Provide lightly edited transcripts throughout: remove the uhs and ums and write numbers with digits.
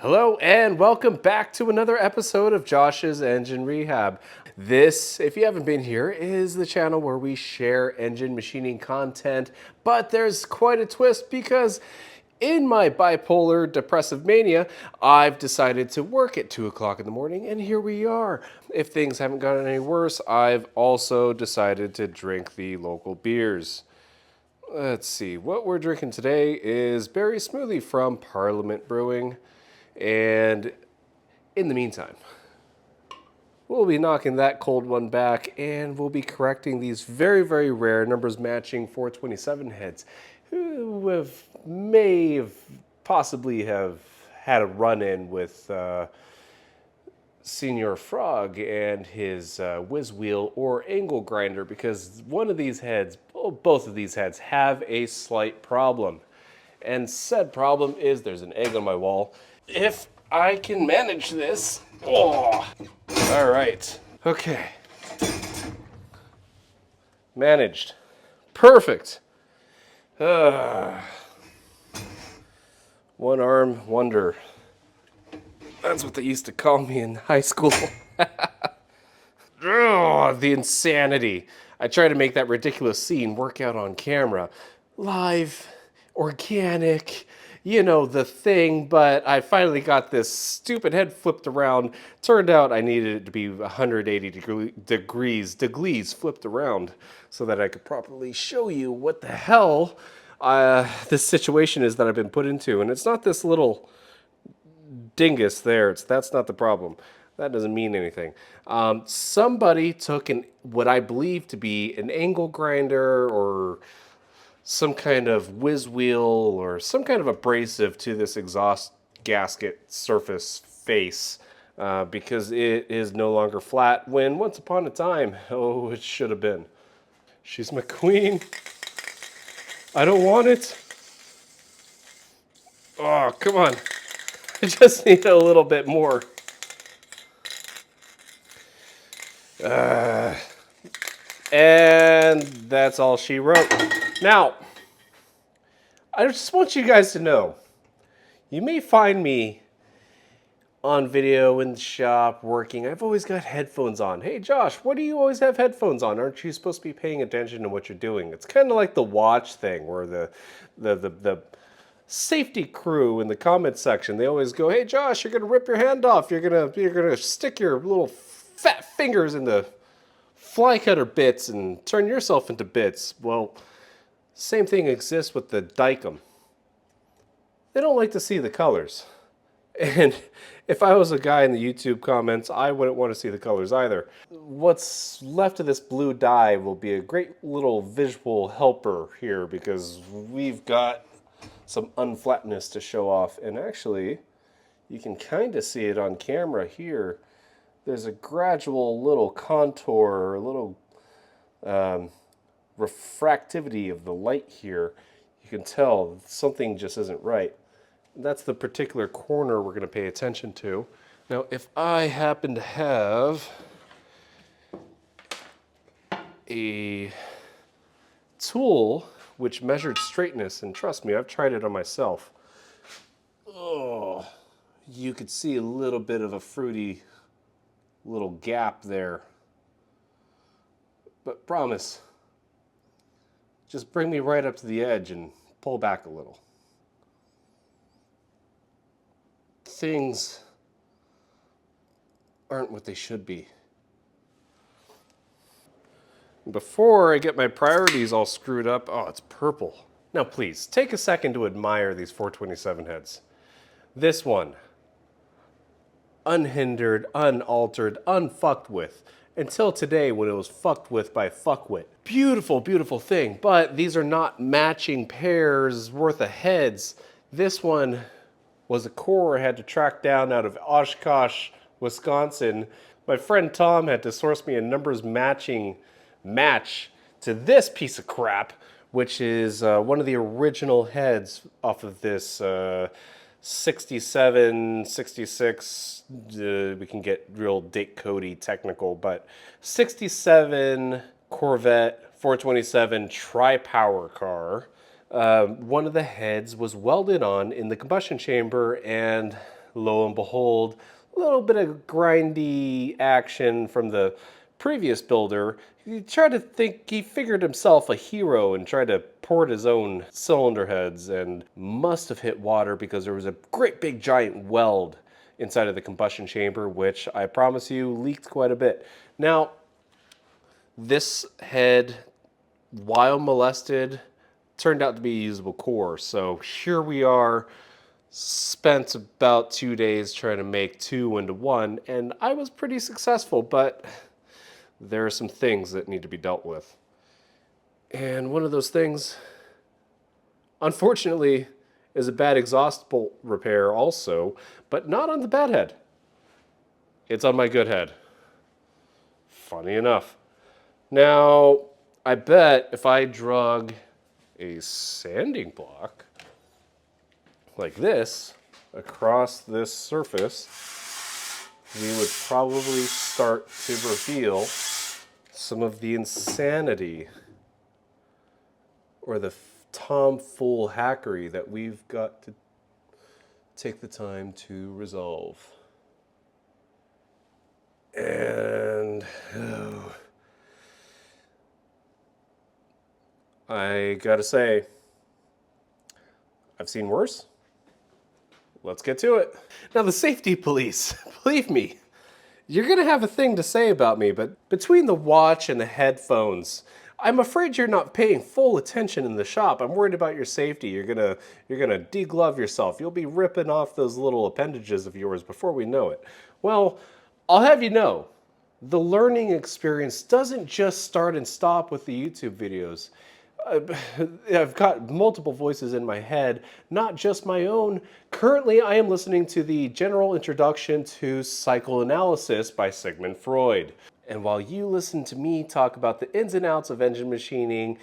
Hello and welcome back to another episode of Josh's Engine Rehab. This, if you haven't been here, is the channel where we share engine machining content, but there's quite a twist because in my bipolar depressive mania, I've decided to work at 2 o'clock in the morning, and here we are. If things haven't gotten any worse, I've also decided to drink the local beers. Let's see, what we're drinking today is Berry Smoothie from Parliament Brewing. And in the meantime, we'll be knocking that cold one back and we'll be correcting these very, very rare numbers matching 427 heads who may have possibly have had a run-in with Senior Frog and his whiz wheel or angle grinder, because one of these heads, both of these heads, have a slight problem. And said problem is there's an egg on my wall. If I can manage this. Oh, all right. Okay. Managed. Perfect. One arm wonder. That's what they used to call me in high school. Oh, the insanity. I try to make that ridiculous scene work out on camera. Live, organic, you know, the thing, but I finally got this stupid head flipped around. Turned out I needed it to be 180 degrees flipped around so that I could properly show you what the hell this situation is that I've been put into. And it's not this little dingus there. That's not the problem. That doesn't mean anything. Somebody took what I believe to be an angle grinder or some kind of whiz wheel or some kind of abrasive to this exhaust gasket surface face because it is no longer flat when once upon a time, oh, it should have been. She's my queen. I don't want it. Oh, come on. I just need a little bit more. And that's all she wrote. Now, I just want you guys to know, you may find me on video in the shop working. I've always got headphones on. Hey Josh, what do you always have headphones on? Aren't you supposed to be paying attention to what you're doing? It's kind of like the watch thing where the safety crew in the comments section, they always go, "Hey Josh, you're gonna rip your hand off. You're gonna stick your little fat fingers in the fly cutter bits and turn yourself into bits." Well, same thing exists with the Dicom. They don't like to see the colors. And if I was a guy in the YouTube comments, I wouldn't want to see the colors either. What's left of this blue dye will be a great little visual helper here because we've got some unflatness to show off. And actually, you can kind of see it on camera here. There's a gradual little contour, a little refractivity of the light here. You can tell something just isn't right. That's the particular corner we're going to pay attention to. Now, if I happen to have a tool which measured straightness, and trust me, I've tried it on myself. Oh, you could see a little bit of a fruity little gap there. But promise, just bring me right up to the edge and pull back a little. Things aren't what they should be. Before I get my priorities all screwed up, oh, it's purple. Now please, take a second to admire these 427 heads. This one, unhindered, unaltered, unfucked with. Until today when it was fucked with by fuckwit. Beautiful, beautiful thing, but these are not matching pairs worth of heads. This one was a core I had to track down out of Oshkosh, Wisconsin. My friend Tom had to source me a numbers matching match to this piece of crap, which is one of the original heads off of this 67, 66, we can get real date cody technical, but 67 Corvette 427 tri-power car. One of the heads was welded on in the combustion chamber, and lo and behold, a little bit of grindy action from the previous builder. He tried to think, he figured himself a hero and tried to port his own cylinder heads and must have hit water because there was a great big giant weld inside of the combustion chamber, which I promise you leaked quite a bit. Now, this head, while molested, turned out to be a usable core. So here we are, spent about 2 days trying to make two into one, and I was pretty successful, but there are some things that need to be dealt with. And one of those things, unfortunately, is a bad exhaust bolt repair also, but not on the bad head. It's on my good head. Funny enough. Now, I bet if I drug a sanding block like this across this surface, we would probably start to reveal some of the insanity or the tomfool hackery that we've got to take the time to resolve. And I gotta say, I've seen worse. Let's get to it. Now, the safety police, believe me, you're gonna have a thing to say about me, but between the watch and the headphones, I'm afraid you're not paying full attention in the shop. I'm worried about your safety. You're gonna deglove yourself. You'll be ripping off those little appendages of yours before we know it. Well, I'll have you know, the learning experience doesn't just start and stop with the YouTube videos. I've got multiple voices in my head, not just my own. Currently, I am listening to the General Introduction to Psychoanalysis by Sigmund Freud. And while you listen to me talk about the ins and outs of engine machining,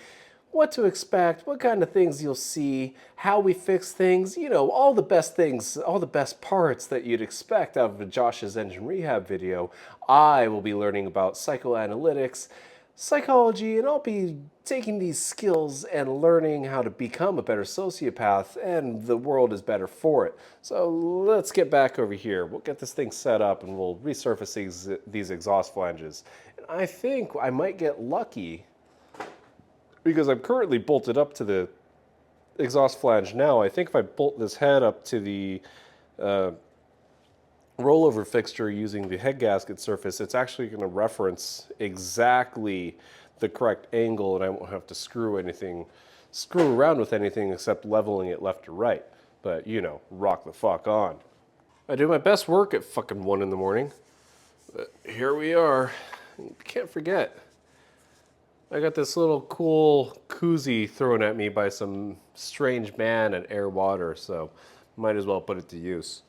what to expect, what kind of things you'll see, how we fix things, you know, all the best things, all the best parts that you'd expect out of Josh's engine rehab video, I will be learning about psychoanalytics, psychology, and I'll be taking these skills and learning how to become a better sociopath, and the world is better for it. So let's get back over here. We'll get this thing set up and we'll resurface these exhaust flanges. And I think I might get lucky because I'm currently bolted up to the exhaust flange now. I think if I bolt this head up to the rollover fixture using the head gasket surface, it's actually going to reference exactly the correct angle, and I won't have to screw around with anything except leveling it left or right. But, you know, rock the fuck on. I do my best work at fucking 1 in the morning, but here we are. Can't forget, I got this little cool koozie thrown at me by some strange man at Air Water, so might as well put it to use.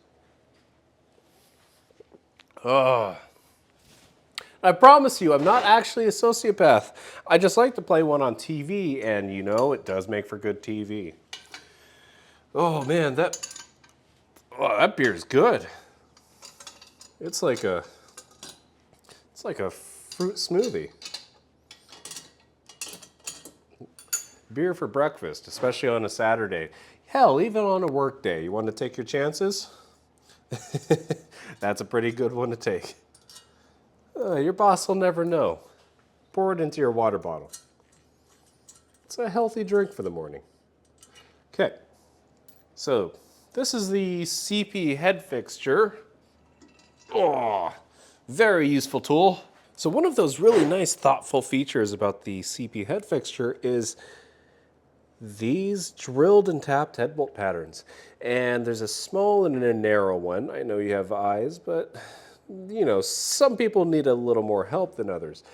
I promise you, I'm not actually a sociopath. I just like to play one on TV, and you know, it does make for good TV. Oh man, that beer is good. It's like a fruit smoothie. Beer for breakfast, especially on a Saturday. Hell, even on a work day. You want to take your chances? That's a pretty good one to take. Your boss will never know. Pour it into your water bottle. It's a healthy drink for the morning. Okay, so this is the CP head fixture. Oh, very useful tool. So one of those really nice, thoughtful features about the CP head fixture is these drilled and tapped head bolt patterns. And there's a small and a narrow one. I know you have eyes, but you know, some people need a little more help than others.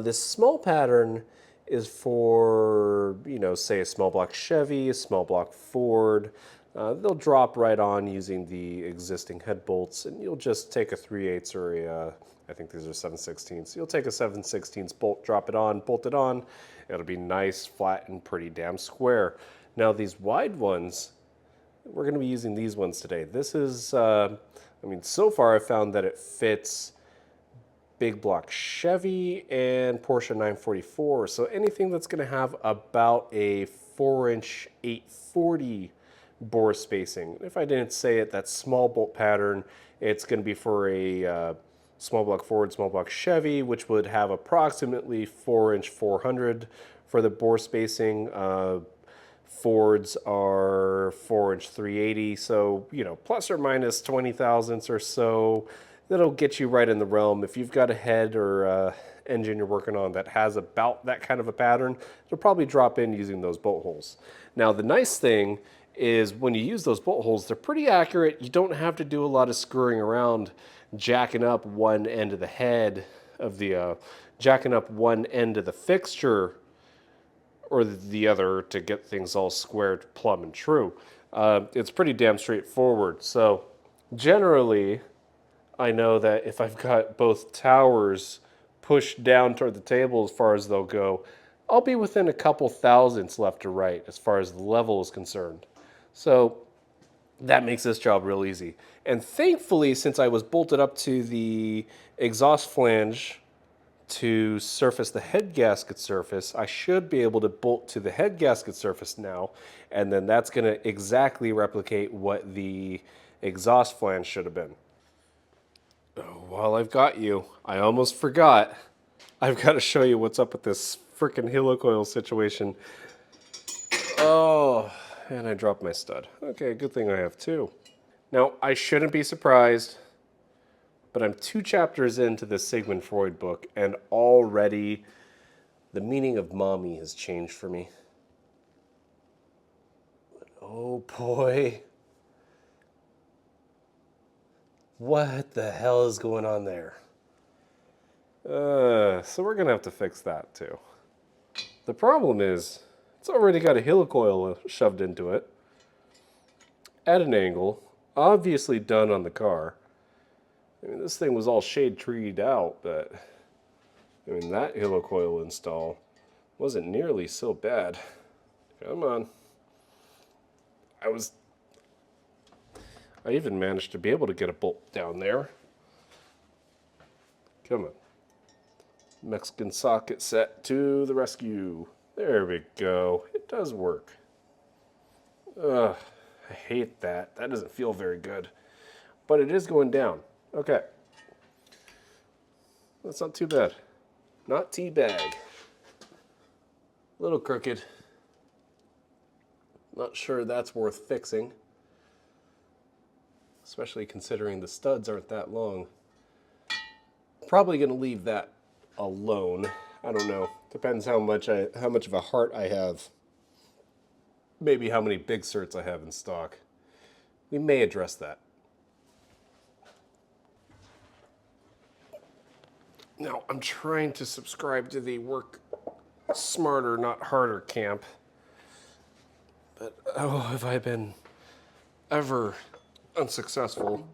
This small pattern is for, you know, say a small block Chevy, a small block Ford. They'll drop right on using the existing head bolts, and you'll just take a 3/8 or a, I think these are 7/16. So you'll take a 7/16 bolt, drop it on, bolt it on. It'll be nice, flat, and pretty damn square. Now these wide ones, we're going to be using these ones today. This is, I mean, so far I've found that it fits Big Block Chevy and Porsche 944. So anything that's going to have about a 4-inch 840 bore spacing. If I didn't say it, that small bolt pattern, it's going to be for a small block Ford, small block Chevy, which would have approximately 4-inch 400 for the bore spacing. Fords are 4-inch 380, so plus or minus 20 thousandths or so. That'll get you right in the realm. If you've got a head or engine you're working on that has about that kind of a pattern, it'll probably drop in using those bolt holes. Now the nice thing is when you use those bolt holes, they're pretty accurate. You don't have to do a lot of screwing around, jacking up one end of the head of the, jacking up one end of the fixture or the other to get things all squared, plumb, and true. It's pretty damn straightforward. So generally, I know that if I've got both towers pushed down toward the table as far as they'll go, I'll be within a couple thousandths left or right as far as the level is concerned. So that makes this job real easy. And thankfully, since I was bolted up to the exhaust flange to surface the head gasket surface, I should be able to bolt to the head gasket surface now, and then that's going to exactly replicate what the exhaust flange should have been. Oh, while I've got you, I almost forgot. I've got to show you what's up with this frickin' helicoil situation. Oh, and I dropped my stud. Okay, good thing I have two. Now, I shouldn't be surprised, but I'm 2 chapters into this Sigmund Freud book, and already the meaning of mommy has changed for me. Oh boy. What the hell is going on there? So we're going to have to fix that too. The problem is, it's already got a helicoil shoved into it at an angle, obviously done on the car. I mean, this thing was all shade treed out, but I mean, that helicoil install wasn't nearly so bad. Come on. I even managed to be able to get a bolt down there. Come on. Mexican socket set to the rescue. There we go. It does work. Ugh, I hate that. That doesn't feel very good. But it is going down. Okay. That's not too bad. Not teabag. A little crooked. Not sure that's worth fixing. Especially considering the studs aren't that long. Probably going to leave that alone. I don't know. Depends how much of a heart I have. Maybe how many big certs I have in stock. We may address that. Now, I'm trying to subscribe to the work smarter, not harder camp. But oh, have I been ever unsuccessful?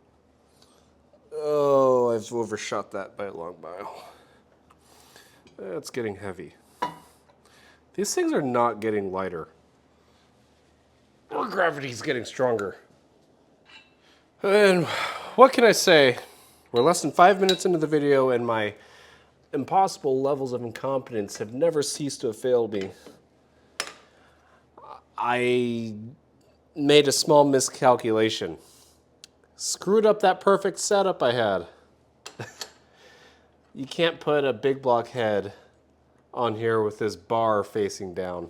Oh, I've overshot that by a long mile. It's getting heavy. These things are not getting lighter. Or gravity's getting stronger. And what can I say? We're less than 5 minutes into the video, and my impossible levels of incompetence have never ceased to have failed me. I made a small miscalculation. Screwed up that perfect setup I had. You can't put a big block head on here with this bar facing down.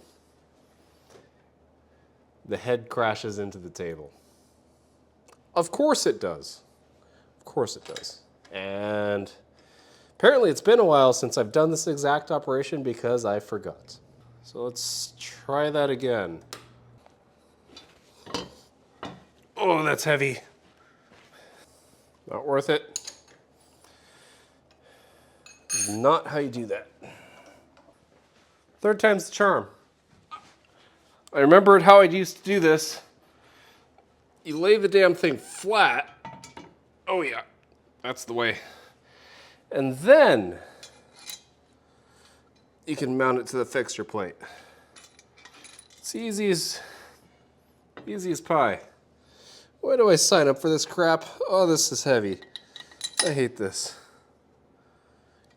The head crashes into the table. Of course it does. Of course it does. And apparently it's been a while since I've done this exact operation because I forgot. So let's try that again. Oh, that's heavy. Not worth it. Not how you do that. Third time's the charm. I remembered how I used to do this. You lay the damn thing flat. Oh yeah, that's the way. And then you can mount it to the fixture plate. It's easy as pie. Why do I sign up for this crap? Oh, this is heavy. I hate this.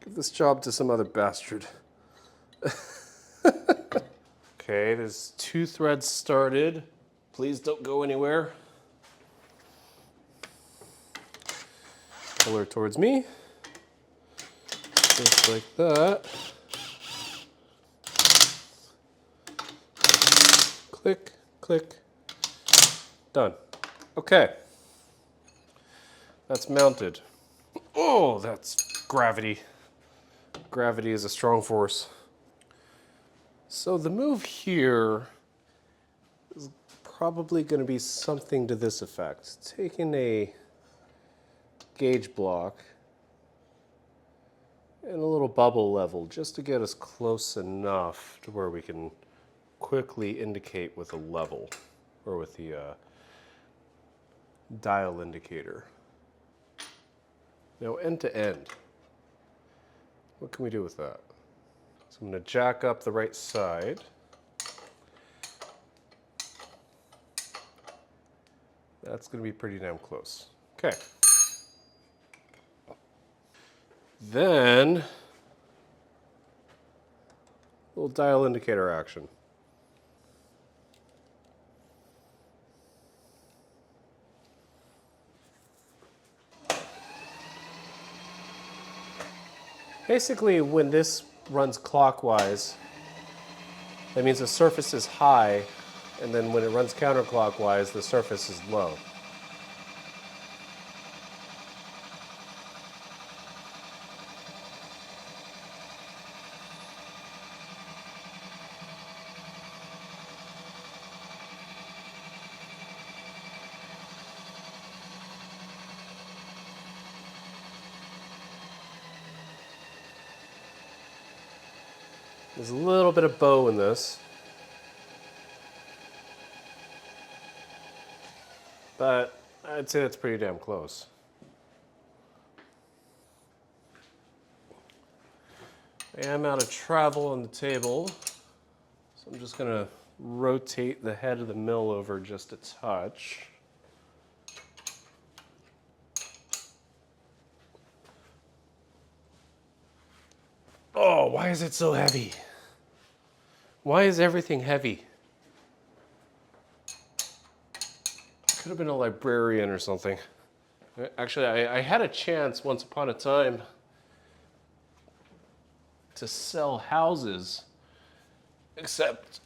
Give this job to some other bastard. Okay, there's 2 threads started. Please don't go anywhere. Pull her towards me. Just like that. Click, click. Done. Okay. That's mounted. Oh, that's gravity. Gravity is a strong force. So the move here is probably going to be something to this effect. Taking a gauge block and a little bubble level just to get us close enough to where we can quickly indicate with a level or with the dial indicator. Now end to end, what can we do with that? So I'm going to jack up the right side. That's going to be pretty damn close. Okay. Then, a little dial indicator action. Basically, when this runs clockwise, that means the surface is high, and then when it runs counterclockwise, the surface is low. There's a little bit of bow in this, but I'd say that's pretty damn close. I am out of travel on the table, so I'm just going to rotate the head of the mill over just a touch. Oh, why is it so heavy? Why is everything heavy? Could have been a librarian or something. Actually, I had a chance once upon a time to sell houses, except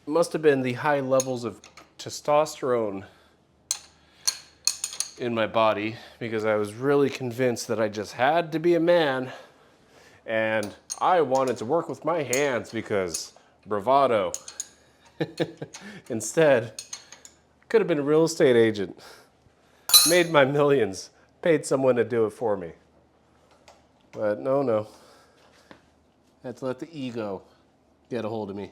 it must have been the high levels of testosterone in my body because I was really convinced that I just had to be a man and I wanted to work with my hands because bravado. Instead, could have been a real estate agent, made my millions, paid someone to do it for me. But no, had to let the ego get a hold of me.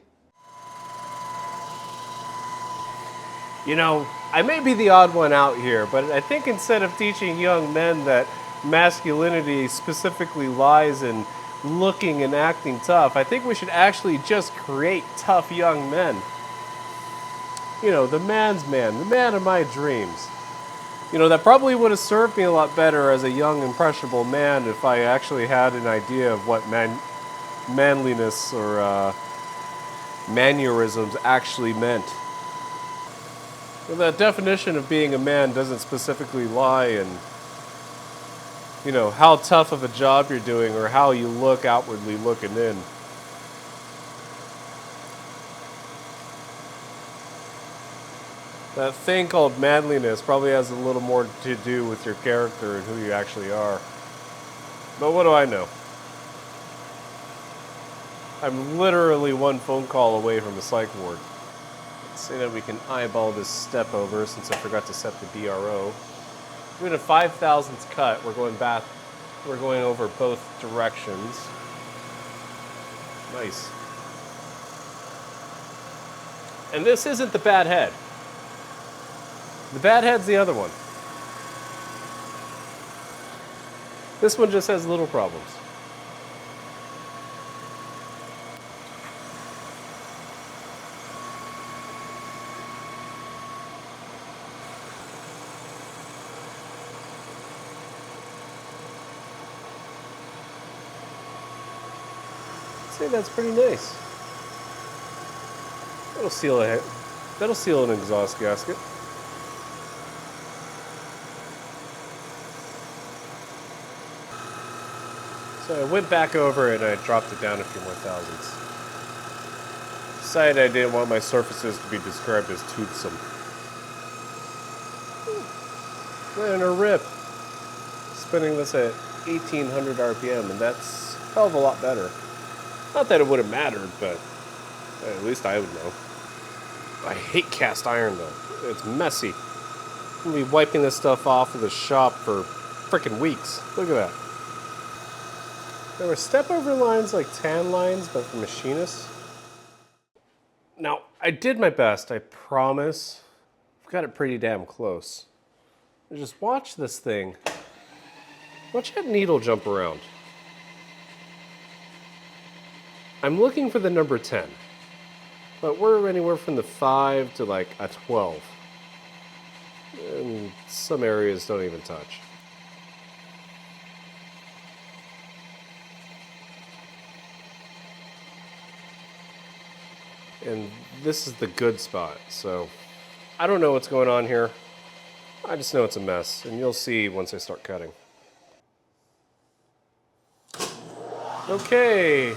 You know, I may be the odd one out here, but I think instead of teaching young men that masculinity specifically lies in looking and acting tough, I think we should actually just create tough young men. You know, the man's man, the man of my dreams. You know, that probably would have served me a lot better as a young, impressionable man if I actually had an idea of what manliness or mannerisms actually meant. Well, that definition of being a man doesn't specifically lie in, you know, how tough of a job you're doing or how you look outwardly looking in. That thing called manliness probably has a little more to do with your character and who you actually are. But what do I know? I'm literally one phone call away from a psych ward. Let's say that we can eyeball this step over since I forgot to set the DRO. Doing a 5,000th cut, we're going over both directions. Nice. And this isn't the bad head. The bad head's the other one. This one just has little problems. I'd say that's pretty nice. Little seal ahead. That'll seal an exhaust gasket. So I went back over and I dropped it down a few more thousandths. Decided I didn't want my surfaces to be described as toothsome. Letting her rip. Spinning this at 1800 RPM, and that's a hell of a lot better. Not that it would have mattered, but at least I would know. I hate cast iron though. It's messy. I'm gonna be wiping this stuff off of the shop for frickin' weeks. Look at that. There were step over lines like tan lines, but for machinists. Now, I did my best, I promise. I've got it pretty damn close. Just watch this thing. Watch that needle jump around. I'm looking for the number 10. But we're anywhere from the 5 to like a 12. And some areas don't even touch. And this is the good spot, so I don't know what's going on here. I just know it's a mess, and you'll see once I start cutting. Okay.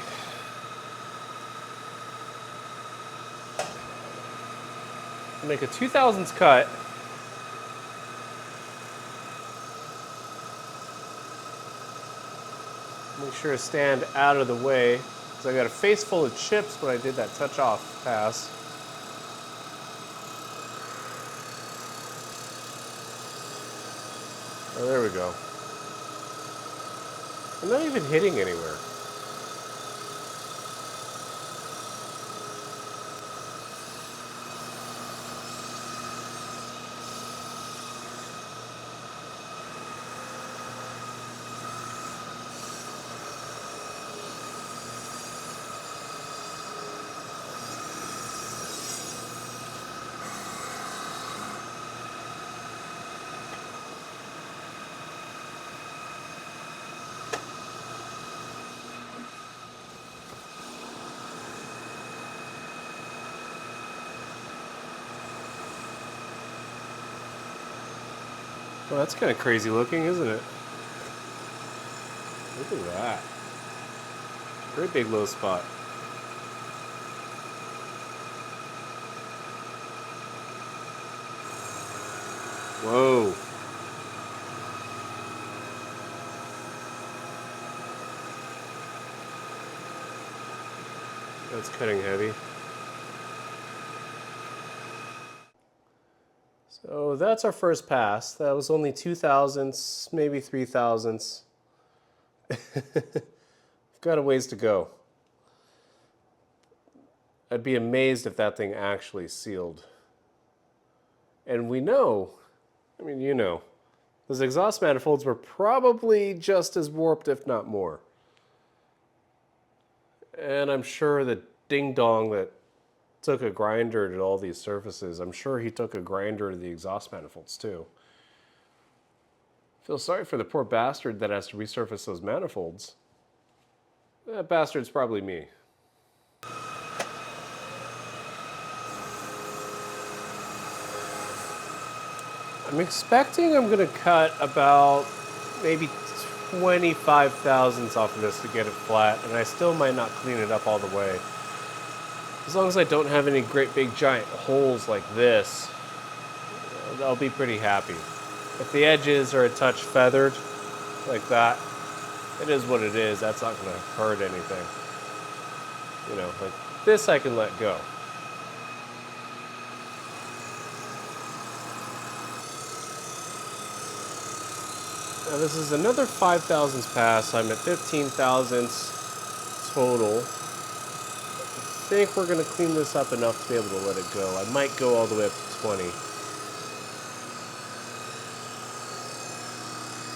Make a 2000s cut. Make sure to stand out of the way, because I got a face full of chips when I did that touch off pass. Oh, there we go. I'm not even hitting anywhere. Well, that's kind of crazy looking, isn't it? Look at that. Great big low spot. Whoa. That's cutting heavy. So that's our first pass. That was only 2 thousandths, maybe 3 thousandths. I've got a ways to go. I'd be amazed if that thing actually sealed. And we know, I mean, you know, those exhaust manifolds were probably just as warped, if not more. And I'm sure the ding-dong that took a grinder to all these surfaces, I'm sure he took a grinder to the exhaust manifolds too. Feel sorry for the poor bastard that has to resurface those manifolds. That bastard's probably me. I'm expecting I'm going to cut about maybe 25 thousandths off of this to get it flat, and I still might not clean it up all the way. As long as I don't have any great big giant holes like this, I'll be pretty happy. If the edges are a touch feathered, like that, it is what it is. That's not going to hurt anything. You know, like this I can let go. Now this is another 5 thousandths pass. I'm at 15 thousandths total. I think we're going to clean this up enough to be able to let it go. I might go all the way up to 20.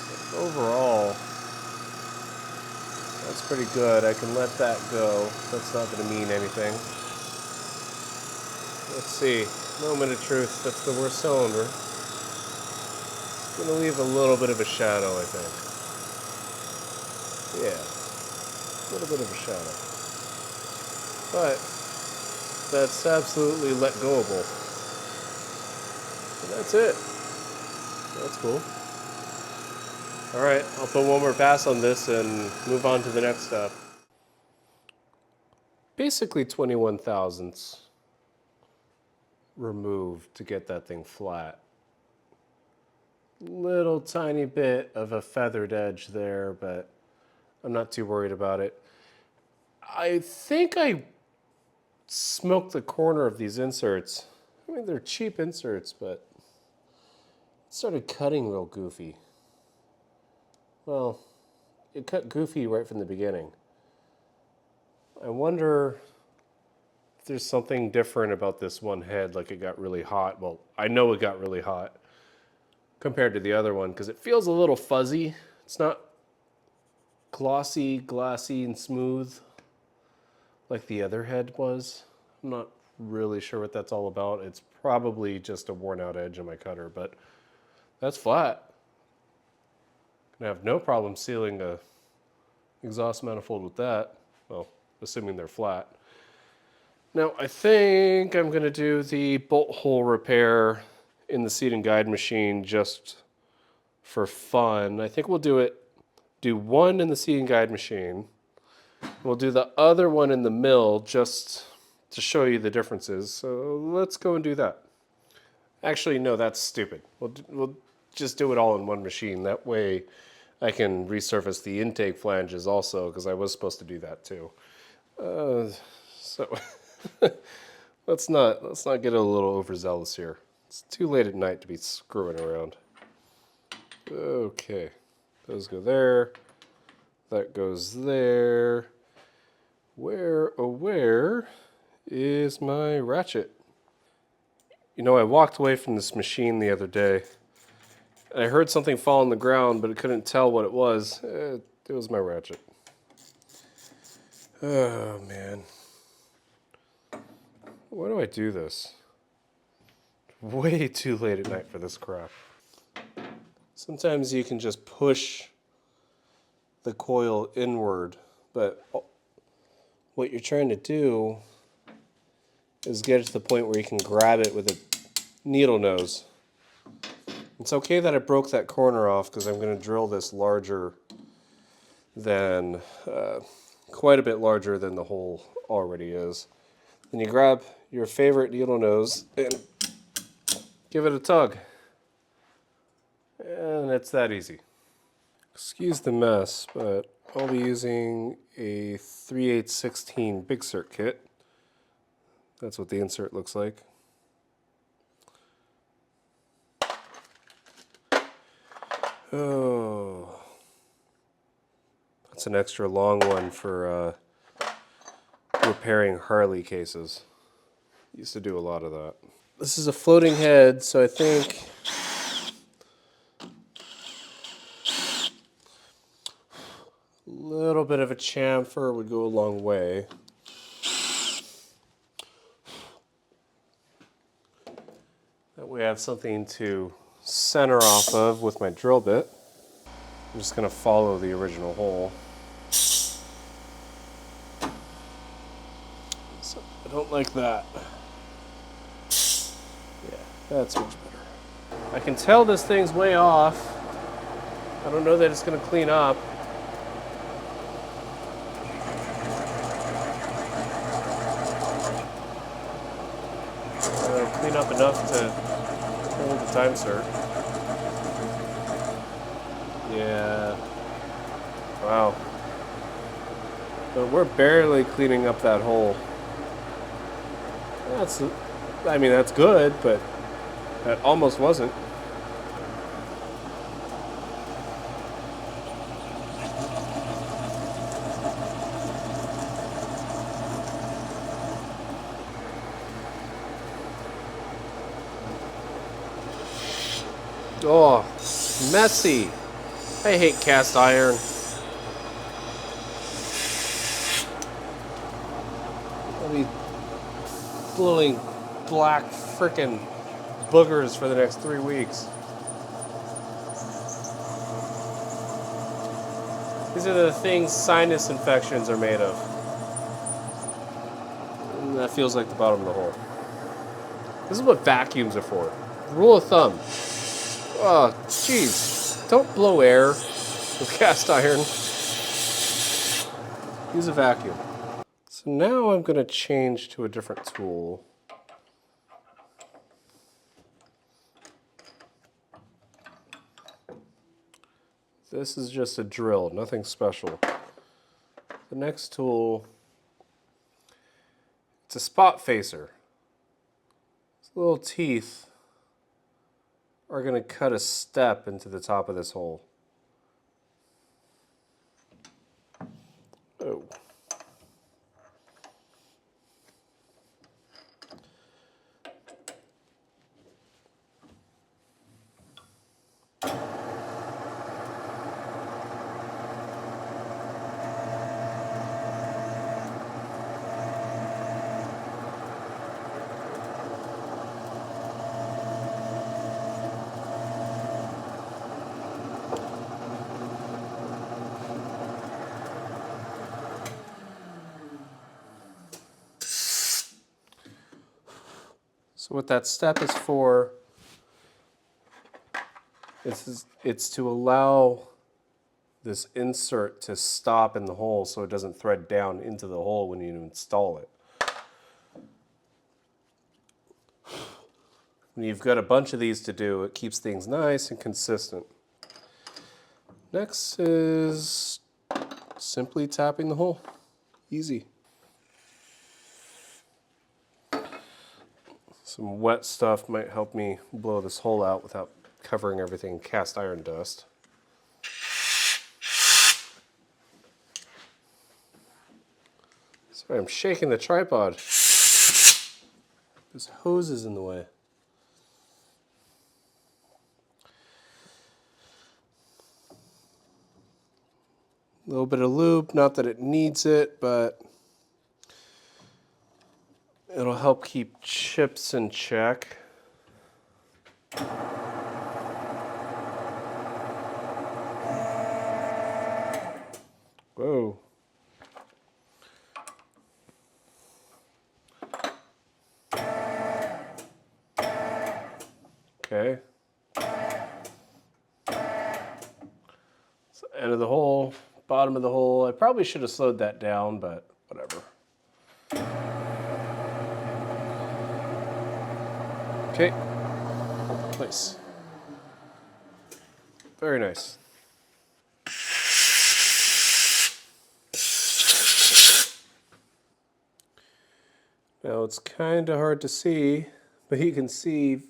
But overall, that's pretty good. I can let that go. That's not going to mean anything. Let's see. Moment of truth. That's the worst cylinder. It's going to leave a little bit of a shadow, I think. Yeah. A little bit of a shadow. But that's absolutely let goable. That's it. That's cool. All right, I'll put one more pass on this and move on to the next step. Basically 21 thousandths removed to get that thing flat. Little tiny bit of a feathered edge there, but I'm not too worried about it. I think I smoked the corner of these inserts. I mean, they're cheap inserts, but it started cutting real goofy. Well, it cut goofy right from the beginning. I wonder if there's something different about this one head, like it got really hot. Well, I know it got really hot compared to the other one because it feels a little fuzzy. It's not glossy, glassy, and smooth like the other head was. I'm not really sure what that's all about. It's probably just a worn out edge on my cutter, but that's flat. Gonna have no problem sealing a exhaust manifold with that. Well, assuming they're flat. Now I think I'm gonna do the bolt hole repair in the seat and guide machine just for fun. I think we'll do one in the seat and guide machine. We'll do the other one in the mill just to show you the differences. So let's go and do that. Actually, no, that's stupid. We'll just do it all in one machine. That way I can resurface the intake flanges also, because I was supposed to do that too. So let's not get a little overzealous here. It's too late at night to be screwing around. Okay, those go there. That goes there. Where is my ratchet? You know, I walked away from this machine the other day, and I heard something fall on the ground, but I couldn't tell what it was. It was my ratchet. Oh, man. Why do I do this? Way too late at night for this crap. Sometimes you can just push the coil inward, but what you're trying to do is get it to the point where you can grab it with a needle nose. It's okay that I broke that corner off because I'm going to drill this larger than, quite a bit larger than the hole already is. Then you grab your favorite needle nose and give it a tug. And it's that easy. Excuse the mess, but I'll be using a 3/8/16 Big Cert kit. That's what the insert looks like. Oh, that's an extra long one for repairing Harley cases. Used to do a lot of that. This is a floating head, so I think a little bit of a chamfer would go a long way. That way I have something to center off of with my drill bit. I'm just going to follow the original hole. So I don't like that. Yeah, that's much better. I can tell this thing's way off. I don't know that it's going to clean up. It'll clean up enough to hold the time cert. Yeah. Wow. But we're barely cleaning up that hole. That's good, but that almost wasn't. Oh, messy. I hate cast iron. I'll be blowing black frickin' boogers for the next 3 weeks. These are the things sinus infections are made of. And that feels like the bottom of the hole. This is what vacuums are for. Rule of thumb. Oh, jeez. Don't blow air with cast iron. Use a vacuum. So now I'm going to change to a different tool. This is just a drill, nothing special. The next tool, it's a spot facer. These little teeth are going to cut a step into the top of this hole. Oh. So what that step is for, it's to allow this insert to stop in the hole so it doesn't thread down into the hole when you install it. When you've got a bunch of these to do, it keeps things nice and consistent. Next is simply tapping the hole. Easy. Some wet stuff might help me blow this hole out without covering everything in cast iron dust. Sorry, I'm shaking the tripod. This hose is in the way. A little bit of lube, not that it needs it, but it'll help keep chips in check. Whoa. Okay. So end of the hole, bottom of the hole. I probably should have slowed that down, but whatever. Okay. Nice. Very nice. Now it's kind of hard to see, but you can see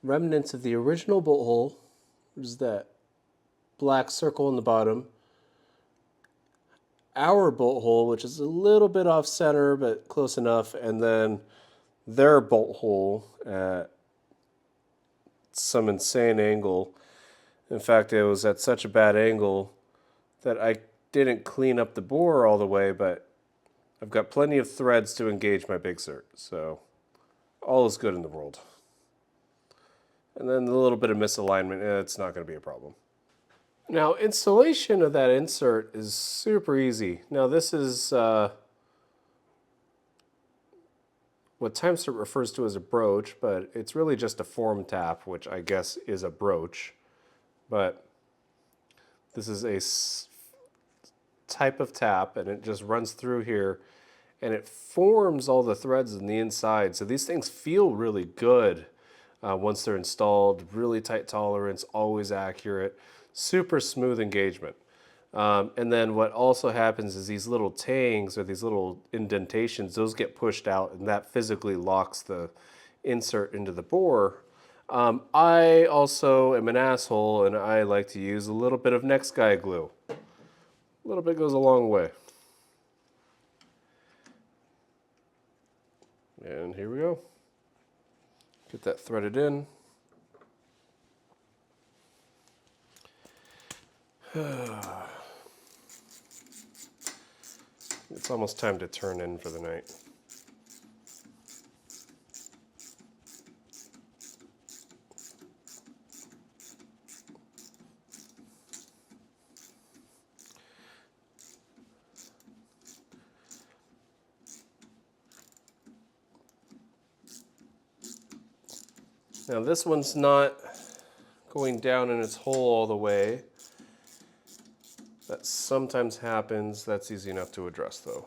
remnants of the original bolt hole, which is that black circle in the bottom. Our bolt hole, which is a little bit off center, but close enough, and then their bolt hole at some insane angle. In fact, it was at such a bad angle that I didn't clean up the bore all the way, but I've got plenty of threads to engage my Big Cert, so all is good in the world. And then a little bit of misalignment, it's not going to be a problem. Now, installation of that insert is super easy. Now, this is what TimeCert refers to as a broach, but it's really just a form tap, which I guess is a broach. But this is a type of tap, and it just runs through here, and it forms all the threads on the inside. So these things feel really good once they're installed. Really tight tolerance, always accurate, super smooth engagement. And then what also happens is these little tangs or these little indentations, those get pushed out, and that physically locks the insert into the bore. I also am an asshole, and I like to use a little bit of next guy glue. A little bit goes a long way. And here we go. Get that threaded in. It's almost time to turn in for the night. Now this one's not going down in its hole all the way. That sometimes happens. That's easy enough to address though.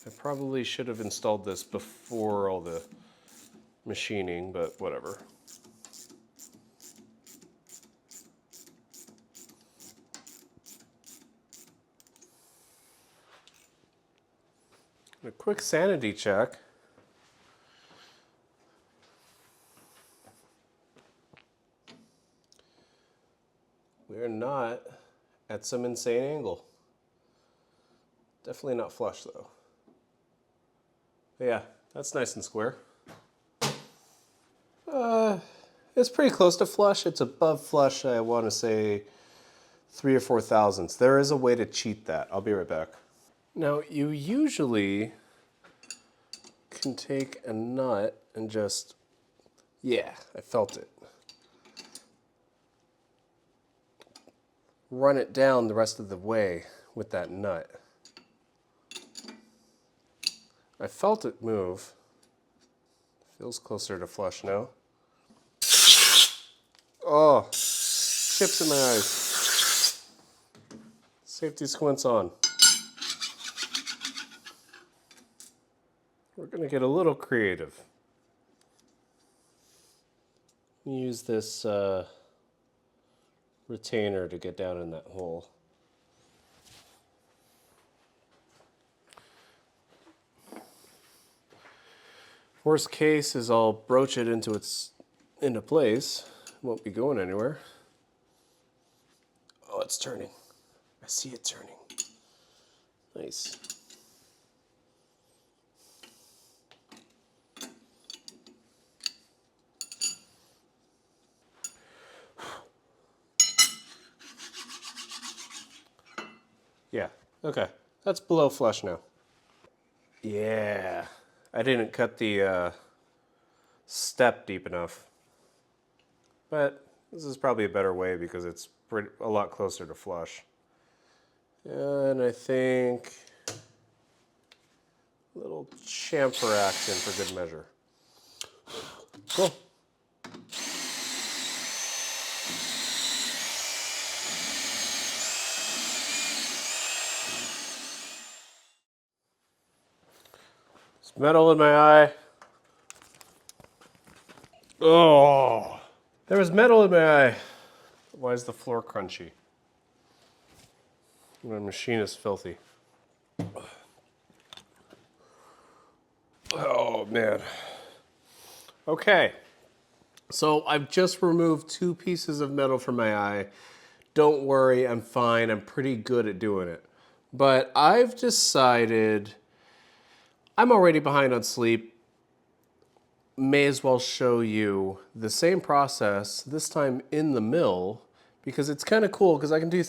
I probably should have installed this before all the machining, but whatever. A quick sanity check. We're not at some insane angle. Definitely not flush though. But yeah, that's nice and square. It's pretty close to flush. It's above flush, I want to say 3 or 4 thousandths. There is a way to cheat that. I'll be right back. Now, you usually can take a nut and just, yeah, I felt it. Run it down the rest of the way with that nut. I felt it move. Feels closer to flush now. Oh, chips in my eyes. Safety squints on. We're gonna get a little creative. Use this retainer to get down in that hole. Worst case is I'll broach it into place. Won't be going anywhere. Oh, it's turning. I see it turning. Nice. Yeah, okay. That's below flush now. Yeah. I didn't cut the step deep enough. But this is probably a better way because it's a lot closer to flush. And I think a little chamfer action for good measure. Cool. There's metal in my eye. Oh, there was metal in my eye. Why is the floor crunchy? My machine is filthy. Oh, man. Okay. So I've just removed 2 pieces of metal from my eye. Don't worry, I'm fine. I'm pretty good at doing it. But I've decided I'm already behind on sleep. May as well show you the same process, this time in the mill, because it's kind of cool because I can do...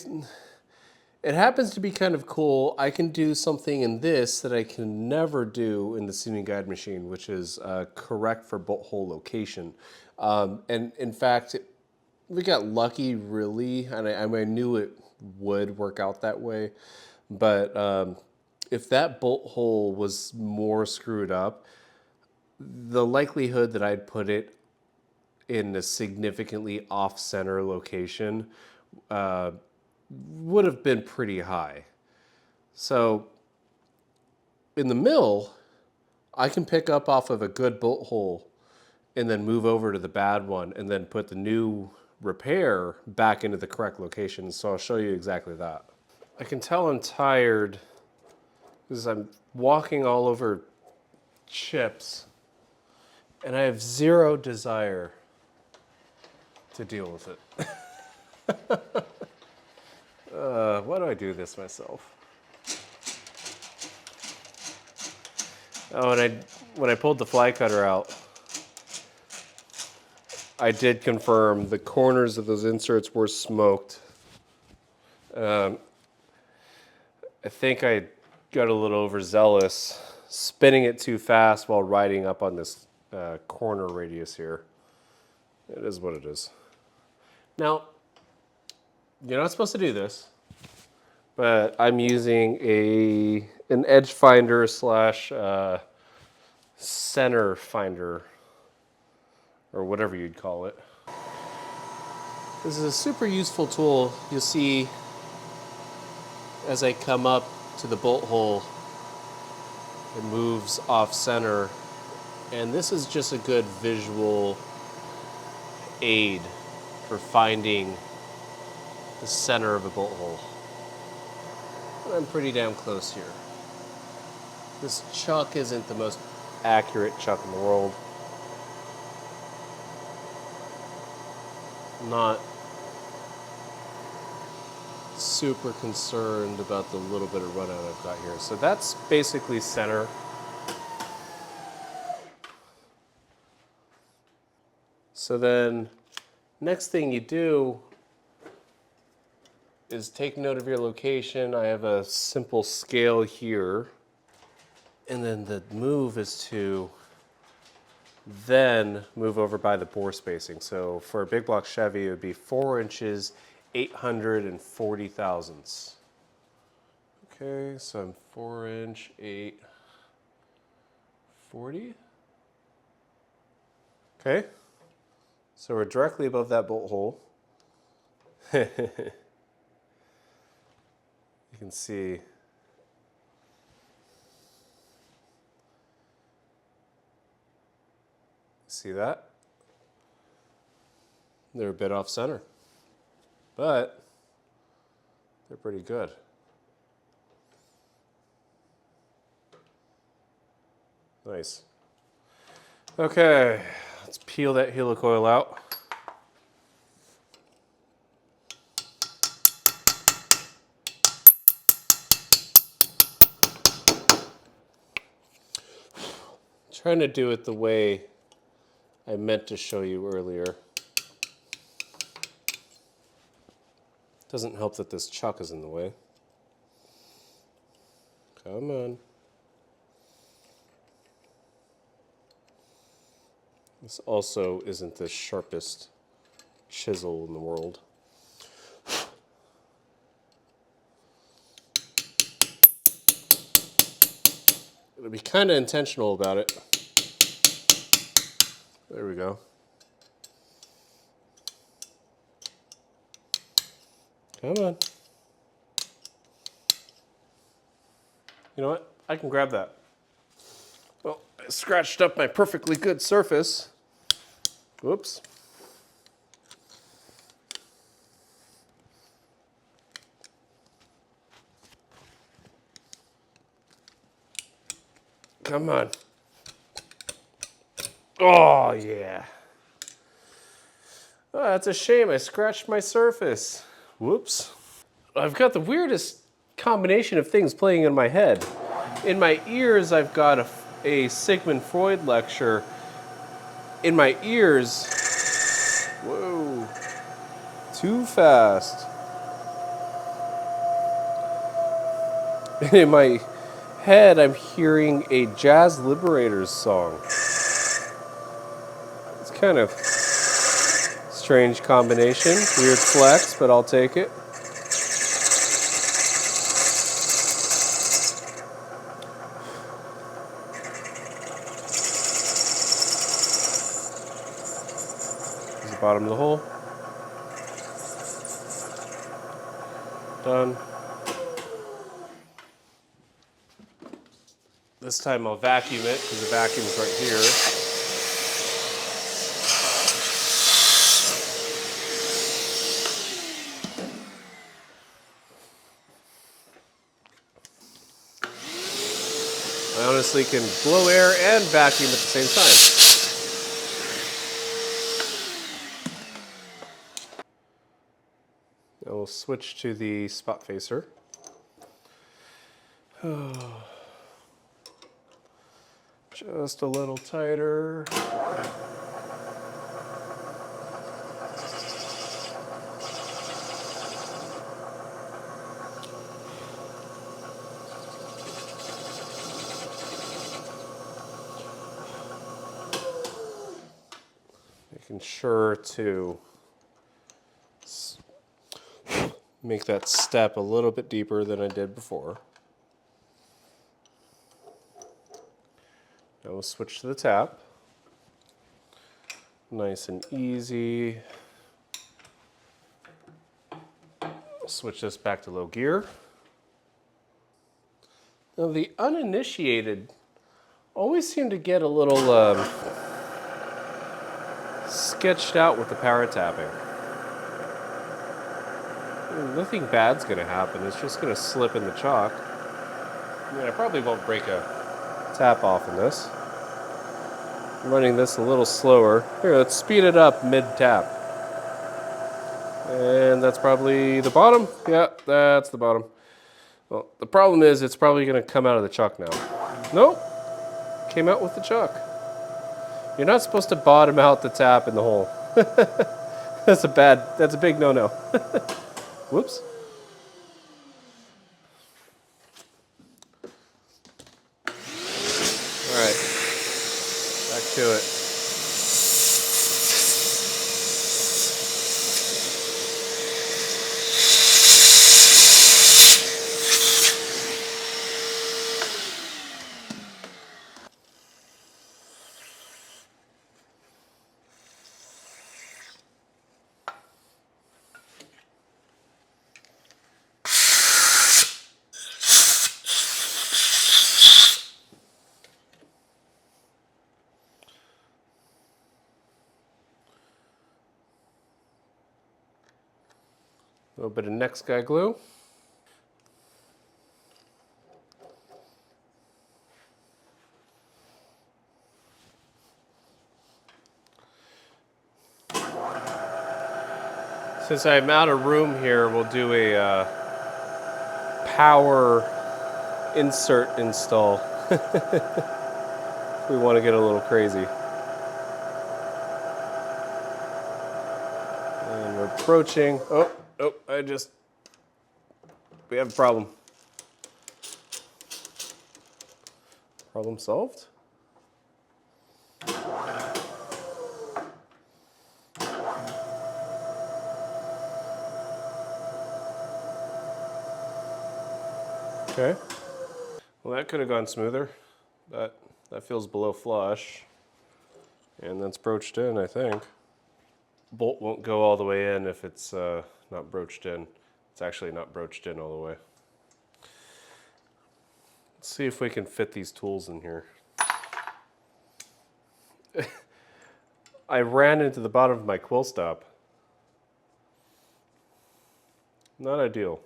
It happens to be kind of cool. I can do something in this that I can never do in the seating guide machine, which is correct for bolt hole location. And in fact, we got lucky really, and I knew it would work out that way. But if that bolt hole was more screwed up, the likelihood that I'd put it in a significantly off-center location would have been pretty high. So in the mill, I can pick up off of a good bolt hole and then move over to the bad one and then put the new repair back into the correct location. So I'll show you exactly that. I can tell I'm tired because I'm walking all over chips and I have zero desire to deal with it. Why do I do this myself? Oh, and when I pulled the fly cutter out, I did confirm the corners of those inserts were smoked. I think I got a little overzealous, spinning it too fast while riding up on this corner radius here. It is what it is. Now, you're not supposed to do this, but I'm using an edge finder slash center finder, or whatever you'd call it. This is a super useful tool. You'll see as I come up to the bolt hole, it moves off center. And this is just a good visual aid for finding the center of a bolt hole. And I'm pretty damn close here. This chuck isn't the most accurate chuck in the world. Not super concerned about the little bit of run out I've got here. So that's basically center. So then next thing you do is take note of your location. I have a simple scale here. And then the move is to then move over by the bore spacing. So for a Big Block Chevy, it would be 4 inches, 840 thousandths. Okay, so I'm 4-inch, 840. Okay, so we're directly above that bolt hole. You can see that? They're a bit off center, but they're pretty good. Nice. Okay, let's peel that helicoil out. Trying to do it the way I meant to show you earlier. Doesn't help that this chuck is in the way. Come on. This also isn't the sharpest chisel in the world. It'll be kind of intentional about it. There we go. Come on. You know what? I can grab that. Well, I scratched up my perfectly good surface. Whoops. Come on. Oh, yeah. Oh, that's a shame. I scratched my surface. Whoops. I've got the weirdest combination of things playing in my head. In my ears, I've got a Sigmund Freud lecture. In my ears, whoa, too fast. In my head, I'm hearing a Jazz Liberators song. It's kind of strange combination, weird flex, but I'll take it. Here's the bottom of the hole. Done. This time I'll vacuum it because the vacuum's right here. I honestly can blow air and vacuum at the same time. Now we'll switch to the spot facer. Just a little tighter. Making sure to make that step a little bit deeper than I did before. Now we'll switch to the tap. Nice and easy. Switch this back to low gear. Now the uninitiated always seem to get a little sketched out with the power tapping. Nothing bad's going to happen. It's just going to slip in the chalk. I mean, I probably won't break a tap off in this. I'm running this a little slower. Here, let's speed it up mid-tap. And that's probably the bottom. Yeah, that's the bottom. Well, the problem is it's probably going to come out of the chalk now. Nope. Came out with the chalk. You're not supposed to bottom out the tap in the hole. That's a big no-no. Whoops. All right, back to it. A little bit of next guy glue. Since I'm out of room here, we'll do a power insert install. We want to get a little crazy. And we're approaching. Oh, we have a problem. Problem solved? Okay. Well, that could have gone smoother, but that feels below flush. And that's broached in, I think. Bolt won't go all the way in if it's not broached in. It's actually not broached in all the way. Let's see if we can fit these tools in here. I ran into the bottom of my quill stop. Not ideal.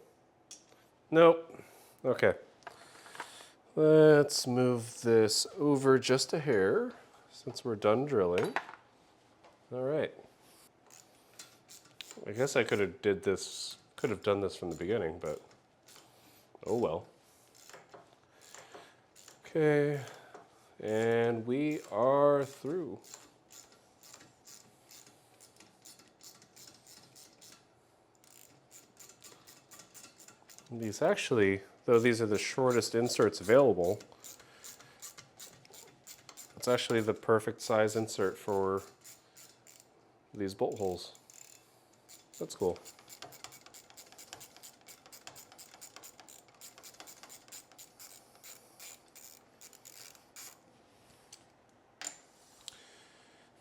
Nope. Okay. Let's move this over just a hair since we're done drilling. All right. I guess I could have done this from the beginning, but oh well. Okay. And we are through. These actually, though these are the shortest inserts available, it's actually the perfect size insert for these bolt holes. That's cool.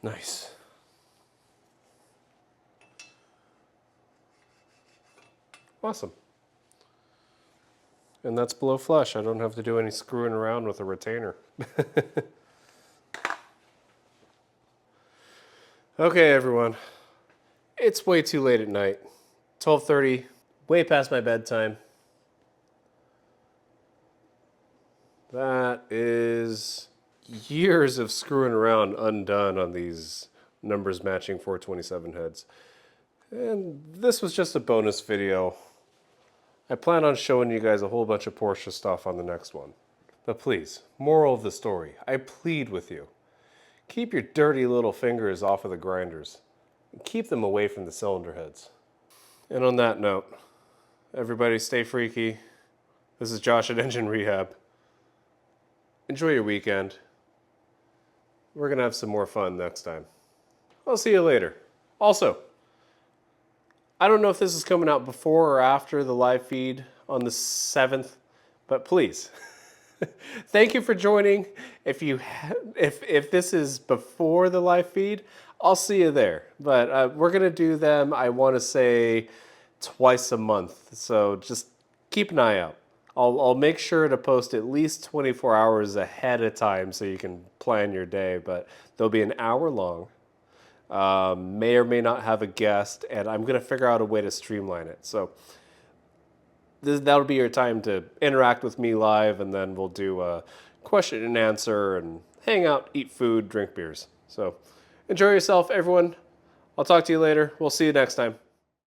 Nice. Awesome. And that's below flush. I don't have to do any screwing around with a retainer. Okay, everyone. It's way too late at night. 12:30, way past my bedtime. That is years of screwing around undone on these numbers matching 427 heads. And this was just a bonus video. I plan on showing you guys a whole bunch of Porsche stuff on the next one. But please, moral of the story, I plead with you. Keep your dirty little fingers off of the grinders. And keep them away from the cylinder heads. And on that note, everybody stay freaky. This is Josh at Engine Rehab. Enjoy your weekend. We're going to have some more fun next time. I'll see you later. Also, I don't know if this is coming out before or after the live feed on the 7th, but please, Thank you for joining. If this is before the live feed, I'll see you there. But we're gonna do them, I want to say, twice a month. So just keep an eye out. I'll make sure to post at least 24 hours ahead of time so you can plan your day. But they'll be an hour long. May or may not have a guest, and I'm gonna figure out a way to streamline it. So that'll be your time to interact with me live, and then we'll do a question and answer and hang out, eat food, drink beers. So enjoy yourself, everyone. I'll talk to you later. We'll see you next time.